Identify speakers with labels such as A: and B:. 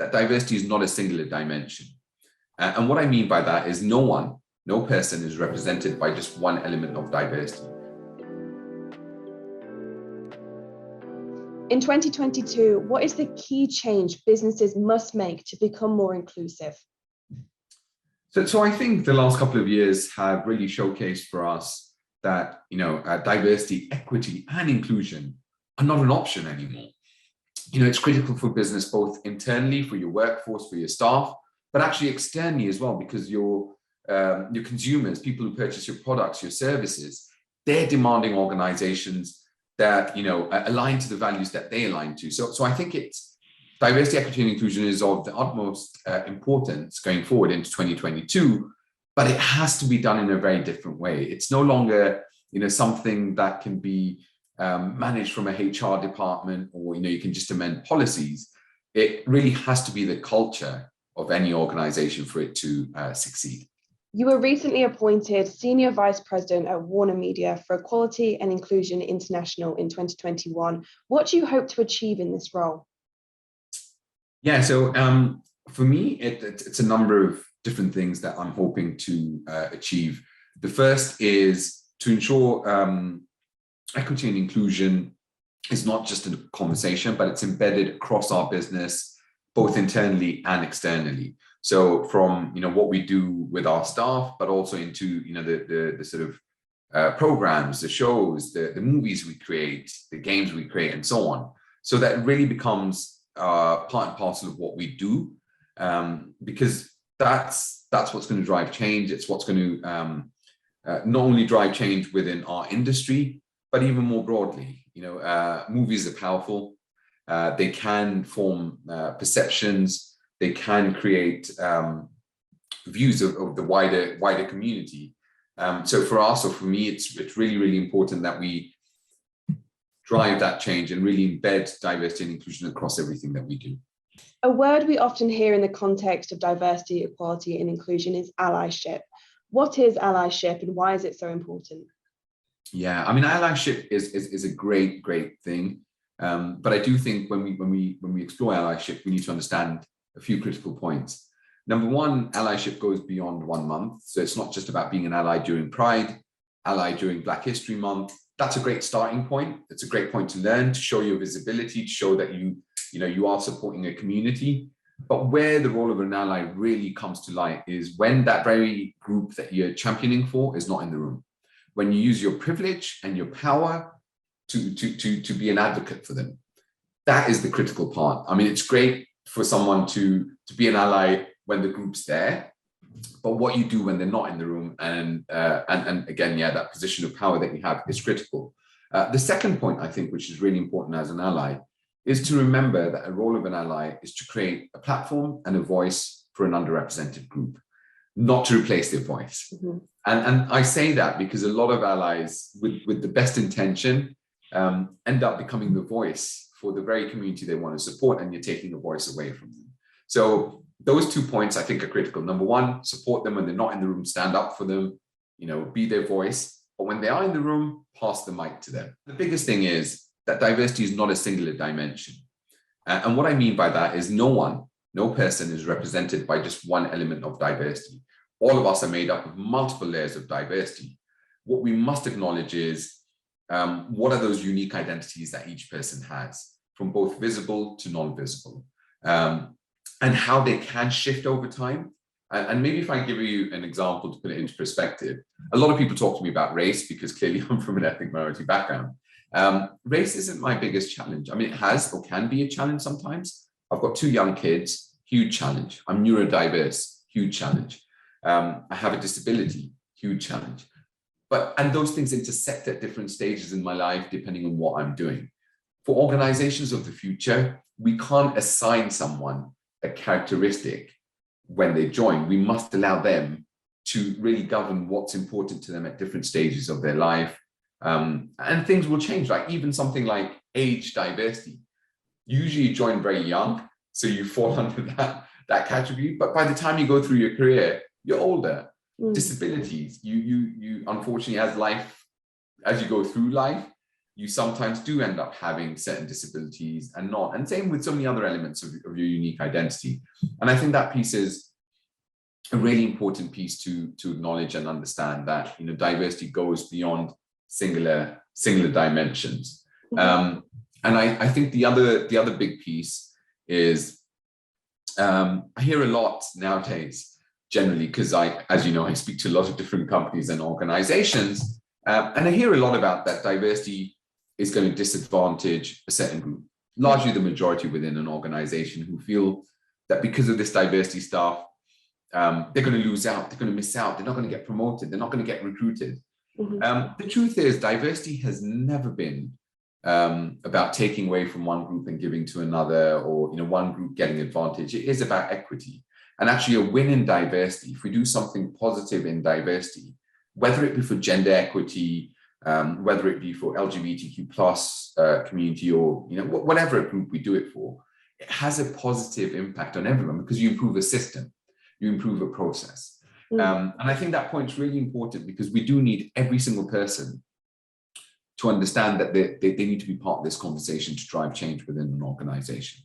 A: that diversity is not a singular dimension. And what I mean by that is no person is represented by just one element of diversity.
B: In 2022, what is the key change businesses must make to become more inclusive?
A: So I think the last couple of years have really showcased for us that diversity, equity, and inclusion are not an option anymore. It's critical for business both internally for your workforce, for your staff, but actually externally as well, because your consumers, people who purchase your products, your services, they're demanding organizations that align to the values that they align to. So I think it's diversity, equity, and inclusion is of the utmost importance going forward into 2022, but it has to be done in a very different way. It's no longer something that can be managed from a HR department, or you can just amend policies. It really has to be the culture of any organization for it to succeed.
B: You were recently appointed Senior Vice President at Warnermedia for Equality and Inclusion International in 2021. What do you hope to achieve in this role?
A: Yeah, so for me, it's a number of different things that I'm hoping to achieve. The first is to ensure equity and inclusion is not just a conversation, but it's embedded across our business, both internally and externally. So from what we do with our staff, but also into the sort of programs, the shows, the movies we create, the games we create, and so on. So that it really becomes part and parcel of what we do, because that's what's going to drive change. It's what's going to not only drive change within our industry, but even more broadly. Movies are powerful. They can form perceptions. They can create views of the wider community. So for us, or for me, it's really, really important that we drive that change and really embed diversity and inclusion across everything that we do.
B: A word we often hear in the context of diversity, equality, and inclusion is allyship. What is allyship and why is it so important?
A: Yeah, I mean, allyship is a great thing. But I do think when we explore allyship, we need to understand a few critical points. Number one, allyship goes beyond 1 month. So it's not just about being an ally during Pride, ally during Black History Month. That's a great starting point. It's a great point to learn, to show your visibility, to show that you are supporting a community. But where the role of an ally really comes to light is when that very group that you're championing for is not in the room. When you use your privilege and your power to be an advocate for them. That is the critical part. I mean, it's great for someone to be an ally when the group's there, but what you do when they're not in the room, and again, that position of power that you have is critical. The second point, I think, which is really important as an ally, is to remember that a role of an ally is to create a platform and a voice for an underrepresented group, not to replace their voice. Mm-hmm. And I say that because a lot of allies with the best intention end up becoming the voice for the very community they want to support, and you're taking the voice away from them. So those 2 points I think are critical. Number one, support them when they're not in the room, stand up for them, be their voice. But when they are in the room, pass the mic to them. The biggest thing is that diversity is not a singular dimension. And what I mean by that is no person is represented by just one element of diversity. All of us are made up of multiple layers of diversity. What we must acknowledge is what are those unique identities that each person has, from both visible to non-visible, and how they can shift over time. And maybe if I give you an example to put it into perspective, a lot of people talk to me about race because clearly I'm from an ethnic minority background. Race isn't my biggest challenge. I mean, it has or can be a challenge sometimes. I've got 2 young kids, huge challenge. I'm neurodiverse, huge challenge. I have a disability, huge challenge. And those things intersect at different stages in my life, depending on what I'm doing. For organizations of the future, we can't assign someone a characteristic when they join. We must allow them to really govern what's important to them at different stages of their life. And things will change, like even something like age diversity. Usually you join very young, so you fall under that category. But by the time you go through your career, you're older. Disabilities, you unfortunately, as you go through life, you sometimes do end up having certain disabilities and not, and same with so many other elements of your unique identity. And I think that piece is a really important piece to acknowledge and understand, that, you know, diversity goes beyond singular dimensions. And I think the other big piece is, I hear a lot nowadays, generally, because as you know, I speak to a lot of different companies and organizations, and I hear a lot about that diversity is going to disadvantage a certain group, largely the majority within an organization, who feel that because of this diversity stuff, they're going to lose out, they're going to miss out, they're not going to get promoted, they're not going to get recruited. The truth is, diversity has never been about taking away from one group and giving to another, or, you know, one group getting advantage. It is about equity, and actually a win in diversity. If we do something positive in diversity, whether it be for gender equity, whether it be for LGBTQ plus community, or, you know, whatever group we do it for, it has a positive impact on everyone, because you improve a system, you improve a process. And I think that point is really important, because we do need every single person to understand that they need to be part of this conversation to drive change within an organization.